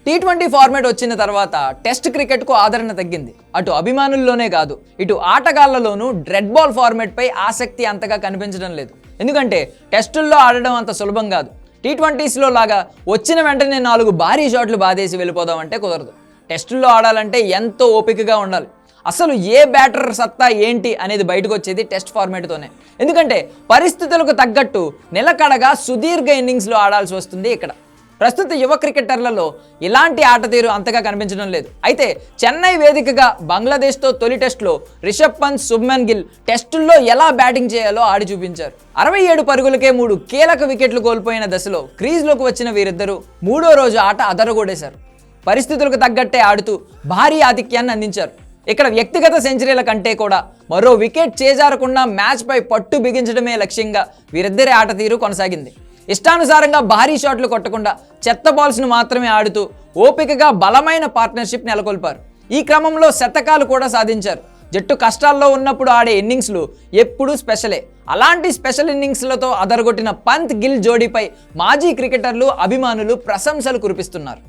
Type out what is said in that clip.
T20 format వచ్చిన తర్వాత test క్రికెట్కు ఆదరణ తగ్గింది. అటు అభిమానుల్లోనే కాదు, ఇటు ఆటగాళ్లలోనూ రెడ్ బాల్ ఫార్మాట్పై ఆసక్తి అంతగా కనిపించడం లేదు. ఎందుకంటే టెస్టుల్లో ఆడడం అంత సులభం కాదు. T20స్లో లాగా వచ్చిన వెంటనే 4 భారీ షాట్లు బాదేసి వెళ్ళిపోదామంటే కుదరదు. టెస్టుల్లో ఆడాలంటే ఎంతో ఓపికగా ఉండాలి. అసలు ఏ బ్యాటర్ సత్తా ఏంటి అనేది బయటకు వచ్చేది టెస్ట్ ఫార్మాట్తోనే. ఎందుకంటే పరిస్థితులకు తగ్గట్టు నిలకడగా సుదీర్ఘ ఇన్నింగ్స్లో ఆడాల్సి వస్తుంది. ఇక్కడ ప్రస్తుత యువ క్రికెటర్లలో ఇలాంటి ఆట తీరు అంతగా కనిపించడం లేదు. అయితే చెన్నై వేదికగా బంగ్లాదేశ్తో తొలి టెస్టులో రిషబ్ పంత్, శుభ్మన్ గిల్ టెస్టుల్లో ఎలా బ్యాటింగ్ చేయాలో ఆడి చూపించారు. 67 పరుగులకే 3 కీలక వికెట్లు కోల్పోయిన దశలో క్రీజ్లోకి వచ్చిన వీరిద్దరూ మూడో రోజు ఆట అదరగొడేశారు. పరిస్థితులకు తగ్గట్టే ఆడుతూ భారీ ఆధిక్యాన్ని అందించారు. ఇక్కడ వ్యక్తిగత సెంచరీల కంటే కూడా మరో వికెట్ చేజారకుండా మ్యాచ్పై పట్టు బిగించడమే లక్ష్యంగా వీరిద్దరి ఆట తీరు కొనసాగింది. ఇష్టానుసారంగా భారీ షాట్లు కొట్టకుండా చెత్త బాల్స్ను మాత్రమే ఆడుతూ ఓపికగా బలమైన పార్ట్నర్షిప్ నెలకొల్పారు. ఈ క్రమంలో శతకాలు కూడా సాధించారు. జట్టు కష్టాల్లో ఉన్నప్పుడు ఆడే ఇన్నింగ్స్లు ఎప్పుడూ స్పెషలే. అలాంటి స్పెషల్ ఇన్నింగ్స్లతో అదరగొట్టిన పంత్ గిల్ జోడీపై మాజీ క్రికెటర్లు, అభిమానులు ప్రశంసలు కురిపిస్తున్నారు.